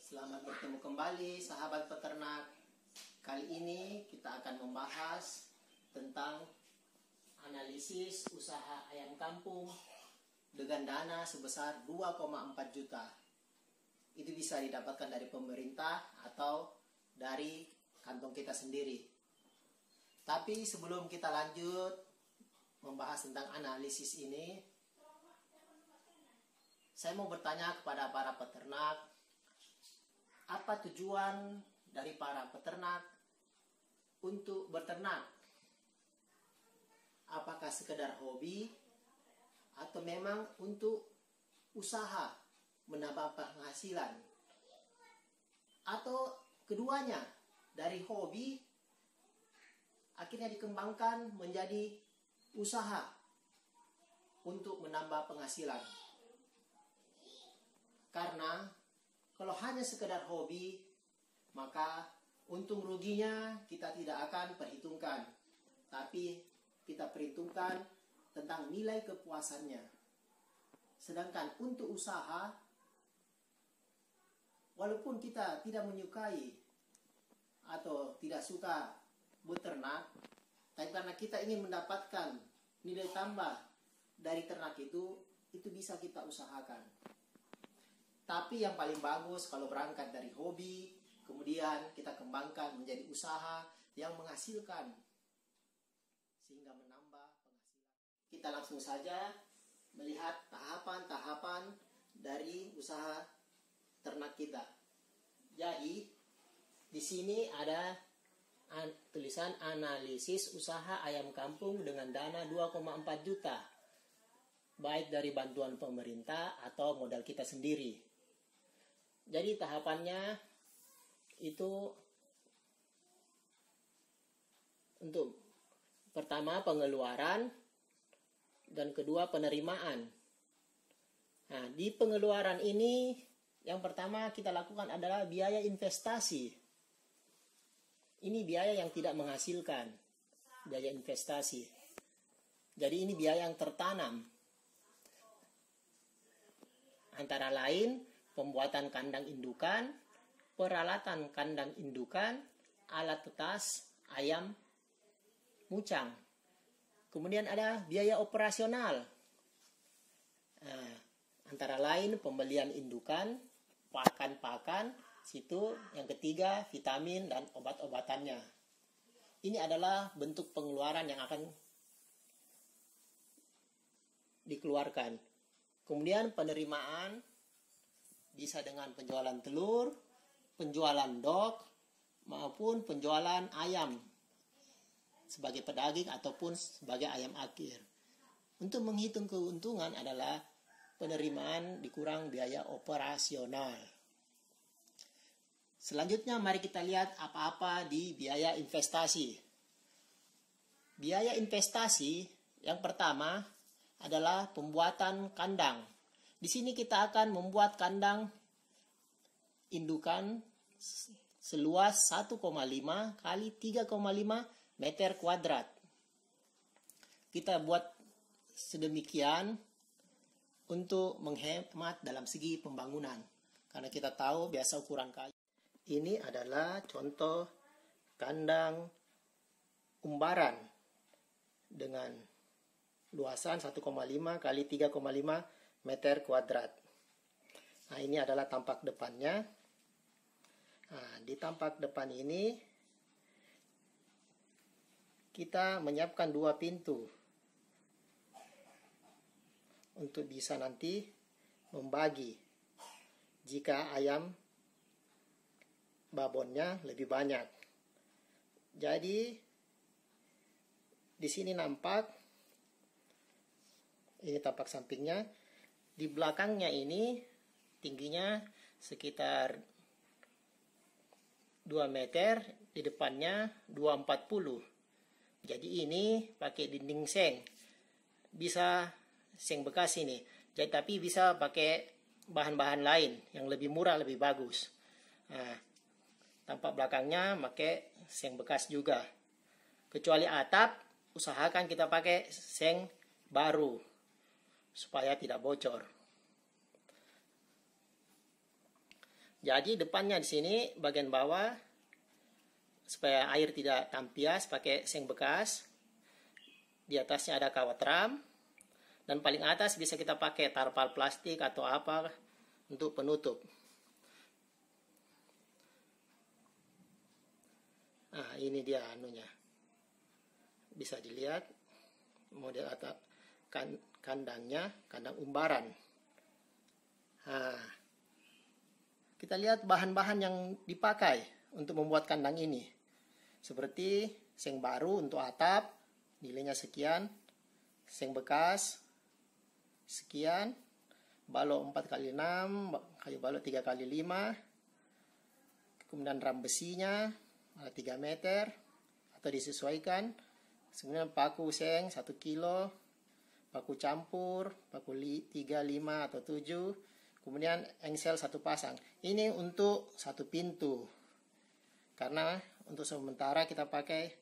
Selamat bertemu kembali sahabat peternak. Kali ini kita akan membahas tentang analisis usaha ayam kampung dengan dana sebesar 2,4 juta. Itu bisa didapatkan dari pemerintah atau dari kantong kita sendiri. Tapi sebelum kita lanjut membahas tentang analisis ini, saya mau bertanya kepada para peternak, apa tujuan dari para peternak untuk beternak? Apakah sekedar hobi atau memang untuk usaha menambah penghasilan? Atau keduanya, dari hobi akhirnya dikembangkan menjadi usaha untuk menambah penghasilan? Karena kalau hanya sekedar hobi, maka untung ruginya kita tidak akan perhitungkan. Tapi kita perhitungkan tentang nilai kepuasannya. Sedangkan untuk usaha, walaupun kita tidak menyukai atau tidak suka beternak, tapi karena kita ingin mendapatkan nilai tambah dari ternak itu bisa kita usahakan. Tapi yang paling bagus kalau berangkat dari hobi, kemudian kita kembangkan menjadi usaha yang menghasilkan, sehingga menambah penghasilan. Kita langsung saja melihat tahapan-tahapan dari usaha ternak kita. Jadi, di sini ada tulisan analisis usaha ayam kampung dengan dana 2,4 juta. Baik dari bantuan pemerintah atau modal kita sendiri. Jadi tahapannya itu untuk pertama pengeluaran dan kedua penerimaan. Nah, di pengeluaran ini yang pertama kita lakukan adalah biaya investasi. Ini biaya yang tidak menghasilkan, biaya investasi. Jadi ini biaya yang tertanam. Antara lain pembuatan kandang indukan, peralatan kandang indukan, alat tetas, ayam mucang. Kemudian ada biaya operasional. Nah, antara lain pembelian indukan, pakan-pakan, situ yang ketiga vitamin dan obat-obatannya. Ini adalah bentuk pengeluaran yang akan dikeluarkan. Kemudian penerimaan bisa dengan penjualan telur, penjualan dok, maupun penjualan ayam sebagai pedaging ataupun sebagai ayam akhir. Untuk menghitung keuntungan adalah penerimaan dikurang biaya operasional. Selanjutnya mari kita lihat apa-apa di biaya investasi. Biaya investasi yang pertama adalah pembuatan kandang. Di sini kita akan membuat kandang indukan seluas 1,5 kali 3,5 meter kuadrat. Kita buat sedemikian untuk menghemat dalam segi pembangunan. Karena kita tahu biasa ukuran kayu. Ini adalah contoh kandang umbaran dengan luasan 1,5 kali 3,5 meter kuadrat. Nah, ini adalah tampak depannya. Nah, di tampak depan ini kita menyiapkan 2 pintu untuk bisa nanti membagi jika ayam babonnya lebih banyak. Jadi di sini nampak, ini tampak sampingnya. Di belakangnya ini tingginya sekitar 2 meter, di depannya 2,40. Jadi ini pakai dinding seng. Bisa seng bekas ini. Jadi tapi bisa pakai bahan-bahan lain yang lebih murah, lebih bagus. Nah, tampak belakangnya pakai seng bekas juga. Kecuali atap, usahakan kita pakai seng baru supaya tidak bocor. Jadi depannya di sini bagian bawah supaya air tidak tampias pakai seng bekas. Di atasnya ada kawat ram. Dan paling atas bisa kita pakai tarpal plastik atau apa untuk penutup. Nah, ini dia anunya. Bisa dilihat model atap kandangnya, kandang umbaran. Nah, kita lihat bahan-bahan yang dipakai untuk membuat kandang ini. Seperti seng baru untuk atap, nilainya sekian. Seng bekas, sekian. Balok 4x6, kayu balok 3x5. Kemudian ram besinya 3 meter atau disesuaikan. Kemudian paku seng 1 kilo. Paku campur, paku 3, 5 atau 7. Kemudian engsel 1 pasang. Ini untuk 1 pintu. Karena untuk sementara kita pakai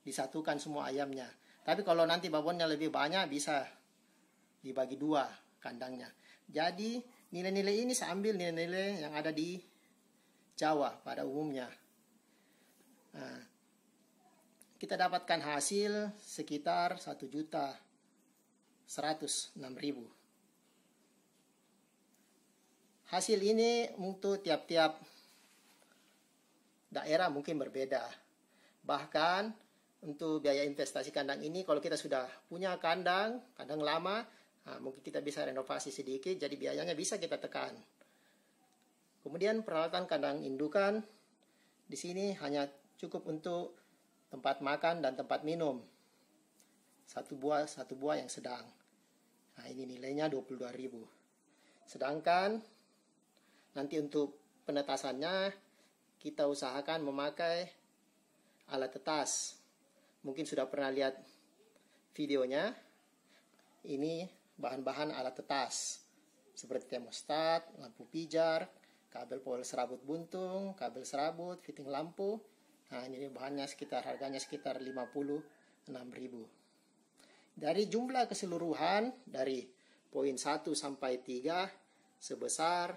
disatukan semua ayamnya. Tapi kalau nanti babonnya lebih banyak bisa dibagi 2 kandangnya. Jadi nilai-nilai ini saya ambil nilai-nilai yang ada di Jawa pada umumnya. Nah, kita dapatkan hasil sekitar 1.106.000. Hasil ini untuk tiap-tiap daerah mungkin berbeda. Bahkan untuk biaya investasi kandang ini, kalau kita sudah punya kandang lama, mungkin kita bisa renovasi sedikit, jadi biayanya bisa kita tekan. Kemudian peralatan kandang indukan di sini hanya cukup untuk tempat makan dan tempat minum. Satu buah yang sedang. Nah, ini nilainya 22.000. Sedangkan nanti untuk penetasannya kita usahakan memakai alat tetas. Mungkin sudah pernah lihat videonya. Ini bahan-bahan alat tetas seperti termostat, lampu pijar, kabel pol serabut buntung, kabel serabut, fitting lampu. Nah, ini bahannya harganya sekitar 56.000. Dari jumlah keseluruhan dari poin 1 sampai 3 sebesar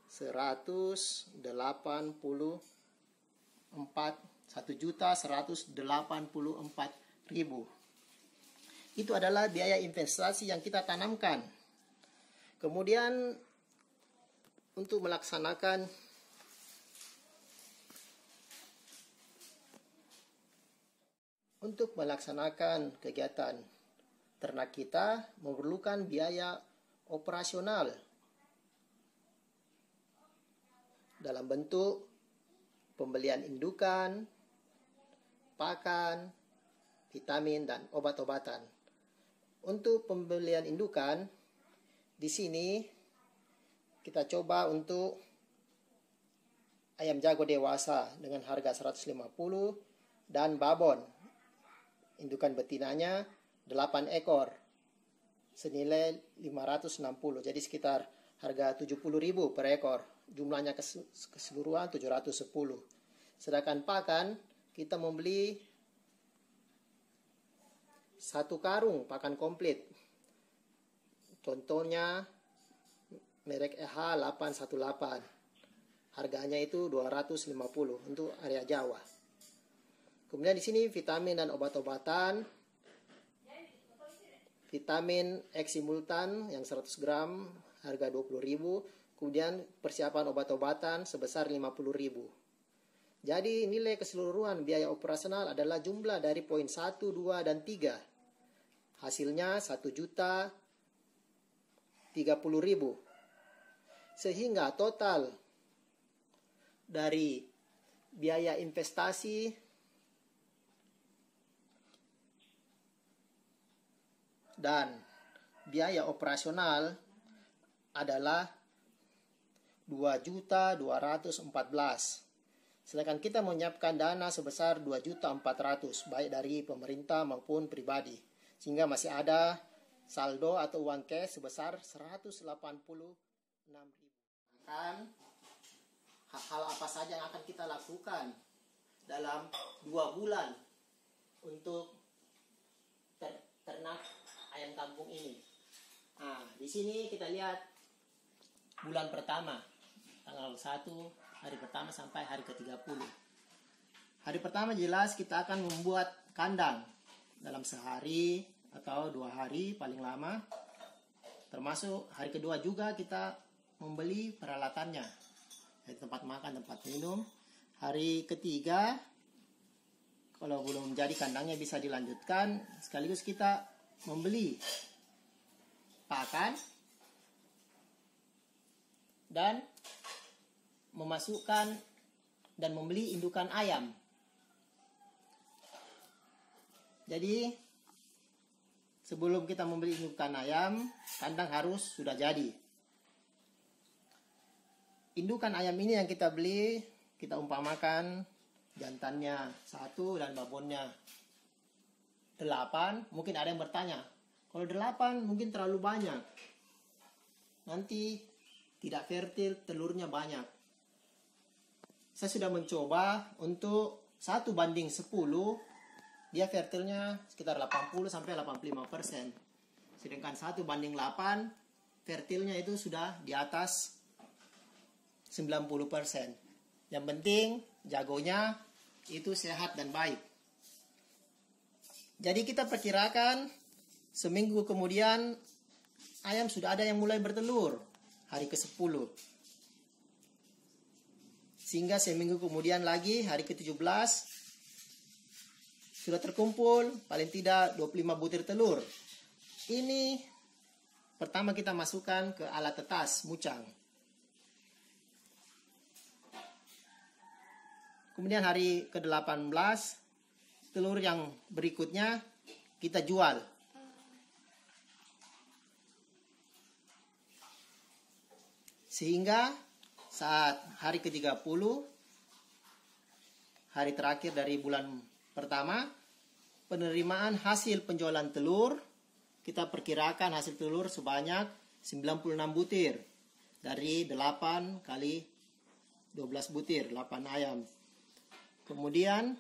1.184.000. Itu adalah biaya investasi yang kita tanamkan. Kemudian untuk melaksanakan kegiatan ternak kita memerlukan biaya operasional dalam bentuk pembelian indukan, pakan, vitamin, dan obat-obatan. Untuk pembelian indukan, di sini kita coba untuk ayam jago dewasa dengan harga 150 dan babon indukan betinanya 8 ekor senilai 560, jadi sekitar harga 70.000 per ekor. Jumlahnya keseluruhan 710. Sedangkan pakan kita membeli 1 karung pakan komplit. Contohnya merek EH818. Harganya itu 250 untuk area Jawa. Kemudian di sini vitamin dan obat-obatan. Vitamin Eximultan yang 100 gram harga 20.000. Kemudian persiapan obat-obatan sebesar 50.000. Jadi nilai keseluruhan biaya operasional adalah jumlah dari poin 1, 2, dan 3. Hasilnya 1.030.000. Sehingga total dari biaya investasi dan biaya operasional adalah 2.214. Sedangkan kita menyiapkan dana sebesar 2.400.000 baik dari pemerintah maupun pribadi, sehingga masih ada saldo atau uang cash sebesar 186.000. Hal-hal apa saja yang akan kita lakukan dalam 2 bulan untuk ternak ayam kampung ini. Nah, di sini kita lihat bulan pertama, tanggal 1 hari pertama sampai hari ke-30. Hari pertama jelas kita akan membuat kandang dalam sehari atau 2 hari paling lama. Termasuk hari kedua juga kita membeli peralatannya, yaitu tempat makan, tempat minum. Hari ketiga, kalau belum jadi kandangnya bisa dilanjutkan, sekaligus kita membeli pakan dan memasukkan dan membeli indukan ayam. Jadi sebelum kita membeli indukan ayam, kandang harus sudah jadi. Indukan ayam ini yang kita beli, kita umpamakan jantannya 1 dan babonnya 8. Mungkin ada yang bertanya, kalau 8 mungkin terlalu banyak, nanti tidak fertil, telurnya banyak. Saya sudah mencoba untuk 1:10, dia fertilnya sekitar 80-85%. Sedangkan 1:8, fertilnya itu sudah di atas 90%. Yang penting jagonya itu sehat dan baik. Jadi kita perkirakan seminggu kemudian ayam sudah ada yang mulai bertelur hari ke-10. Sehingga seminggu kemudian lagi hari ke-17 sudah terkumpul paling tidak 25 butir telur. Ini pertama kita masukkan ke alat tetas mucang. Kemudian hari ke-18 telur yang berikutnya kita jual. Sehingga saat hari ke-30, hari terakhir dari bulan pertama, penerimaan hasil penjualan telur, kita perkirakan hasil telur sebanyak 96 butir. Dari 8 kali 12 butir, 8 ayam. Kemudian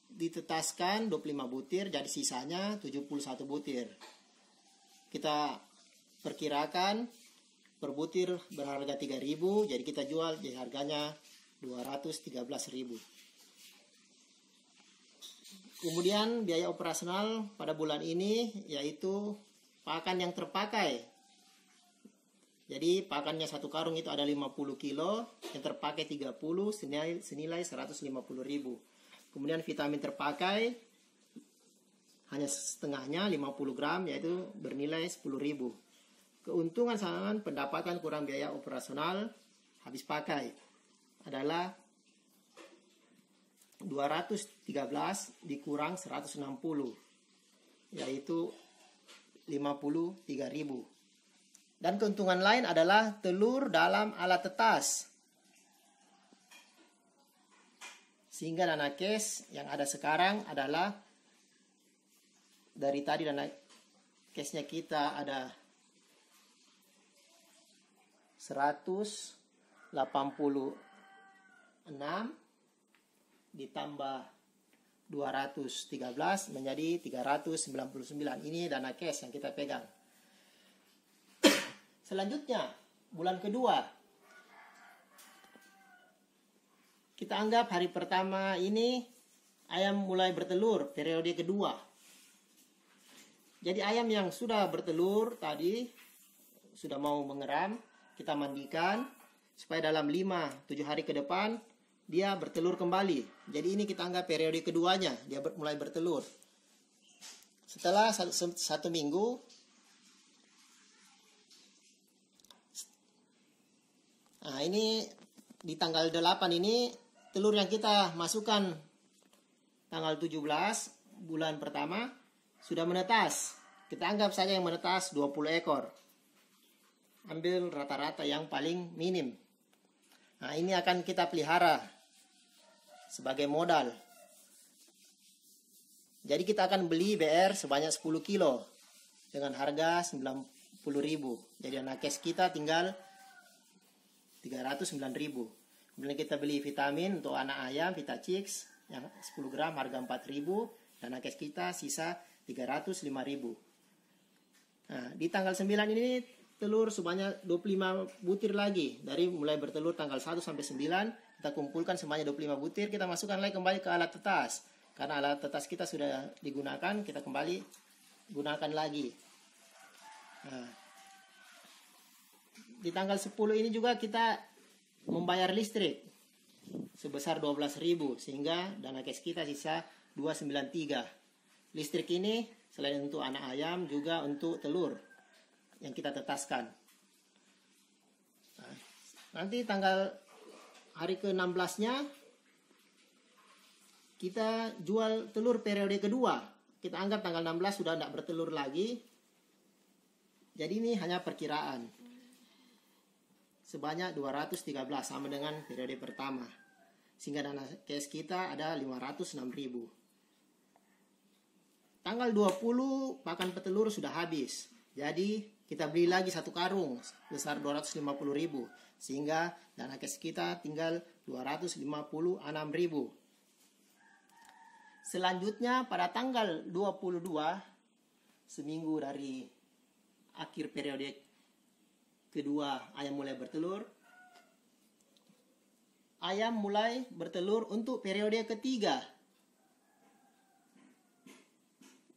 ditetaskan 25 butir, jadi sisanya 71 butir. Kita perkirakan per butir berharga 3.000, jadi kita jual di harganya 213.000. Kemudian biaya operasional pada bulan ini yaitu pakan yang terpakai. Jadi pakannya 1 karung itu ada 50 kilo, yang terpakai 30 senilai 150.000. Kemudian vitamin terpakai hanya setengahnya 50 gram yaitu bernilai 10.000. Keuntungan sangat pendapatan kurang biaya operasional habis pakai adalah 213 dikurang 160 yaitu 53.000. Dan keuntungan lain adalah telur dalam alat tetas. Sehingga dana cash yang ada sekarang adalah dari tadi dana cashnya kita ada 186 ditambah 213 menjadi 399. Ini dana cash yang kita pegang. Selanjutnya, bulan kedua. Kita anggap hari pertama ini ayam mulai bertelur, periode kedua. Jadi ayam yang sudah bertelur tadi, sudah mau mengeram, kita mandikan supaya dalam 5-7 hari ke depan dia bertelur kembali. Jadi ini kita anggap periode keduanya, dia mulai bertelur. Setelah 1 minggu, nah ini di tanggal 8 ini telur yang kita masukkan tanggal 17 bulan pertama sudah menetas. Kita anggap saja yang menetas 20 ekor. Ambil rata-rata yang paling minim. Nah ini akan kita pelihara sebagai modal. Jadi kita akan beli BR sebanyak 10 kilo dengan harga 90.000. Jadi anak cash kita tinggal 309.000. Kemudian kita beli vitamin untuk anak ayam, Vitachix yang 10 gram harga 4.000 dan nakes kita sisa 305.000. Nah, di tanggal 9 ini telur sebanyak 25 butir lagi. Dari mulai bertelur tanggal 1 sampai 9, kita kumpulkan sebanyak 25 butir, kita masukkan lagi kembali ke alat tetas. Karena alat tetas kita sudah digunakan, kita kembali gunakan lagi. Nah, di tanggal 10 ini juga kita membayar listrik sebesar 12.000, sehingga dana cash kita sisa 293. Listrik ini selain untuk anak ayam juga untuk telur yang kita tetaskan. Nah, nanti tanggal hari ke-16-nya kita jual telur periode kedua. Kita anggap tanggal 16 sudah tidak bertelur lagi. Jadi ini hanya perkiraan. Sebanyak 213 sama dengan periode pertama. Sehingga dana cash kita ada 506.000. Tanggal 20 pakan petelur sudah habis. Jadi kita beli lagi 1 karung besar 250.000, sehingga dana cash kita tinggal 256.000. Selanjutnya pada tanggal 22, seminggu dari akhir periode kedua ayam mulai bertelur, ayam mulai bertelur untuk periode ketiga.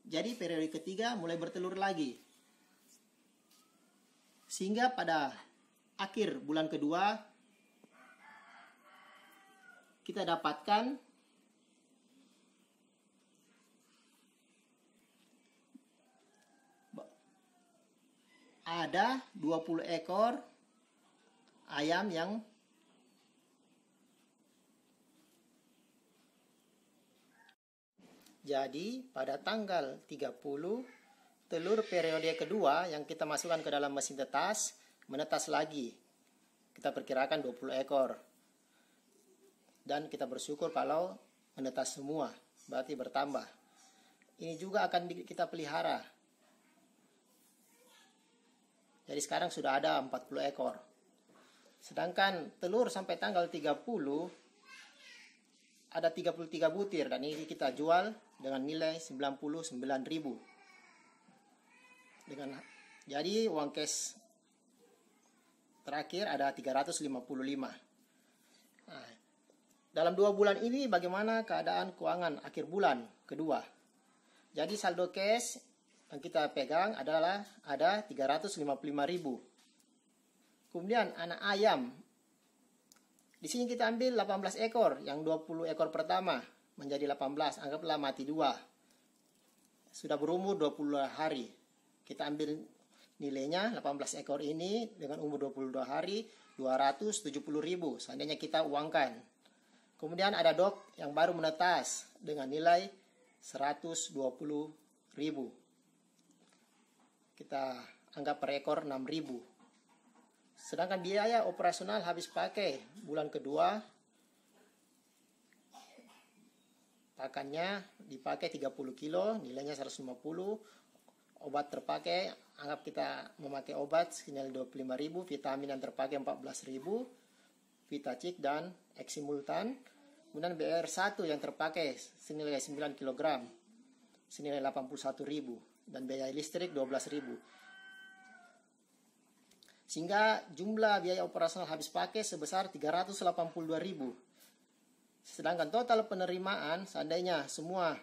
Jadi periode ketiga mulai bertelur lagi. Sehingga pada akhir bulan kedua kita dapatkan ada 20 ekor ayam yang jadi pada tanggal 30 telur periode kedua yang kita masukkan ke dalam mesin tetas menetas lagi. Kita perkirakan 20 ekor. Dan kita bersyukur kalau menetas semua, berarti bertambah. Ini juga akan kita pelihara. Jadi sekarang sudah ada 40 ekor. Sedangkan telur sampai tanggal 30 ada 33 butir, dan ini kita jual dengan nilai 99.000. Jadi uang cash terakhir ada 355. Nah, dalam 2 bulan ini bagaimana keadaan keuangan akhir bulan kedua? Jadi saldo cash yang kita pegang adalah ada 355.000. Kemudian anak ayam, di sini kita ambil 18 ekor, yang 20 ekor pertama menjadi 18, anggaplah mati 2. Sudah berumur 20 hari. Kita ambil nilainya 18 ekor ini dengan umur 22 hari 270.000 seandainya kita uangkan. Kemudian ada dok yang baru menetas dengan nilai 120.000. Kita anggap per ekor 6.000. Sedangkan biaya operasional habis pakai bulan kedua, pakannya dipakai 30 kilo, nilainya 150. Obat terpakai, anggap kita memakai obat senilai 25.000, vitamin yang terpakai 14.000, Vitacik dan Eximultan. Kemudian BR1 yang terpakai senilai 9 kg, senilai 81.000, dan biaya listrik 12.000. Sehingga jumlah biaya operasional habis pakai sebesar 382.000. Sedangkan total penerimaan seandainya semua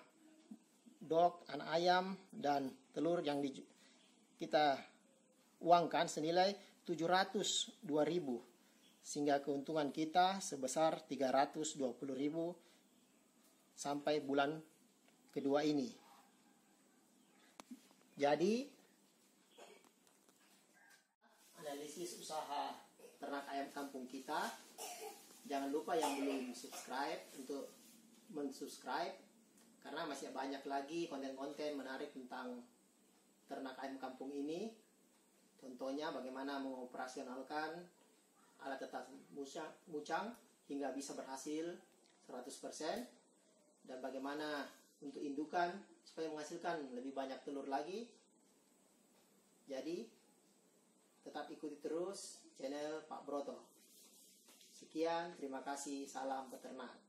dok, anak ayam, dan telur yang kita uangkan senilai 702.000, sehingga keuntungan kita sebesar 320.000 sampai bulan kedua ini. Jadi analisis usaha ternak ayam kampung kita. Jangan lupa yang belum subscribe untuk mensubscribe, karena masih banyak lagi konten-konten menarik tentang ternak ayam kampung ini. Contohnya bagaimana mengoperasionalkan alat tetas mucang hingga bisa berhasil 100%, dan bagaimana untuk indukan supaya menghasilkan lebih banyak telur lagi. Jadi tetap ikuti terus channel Pak Broto. Sekian, terima kasih, salam peternak.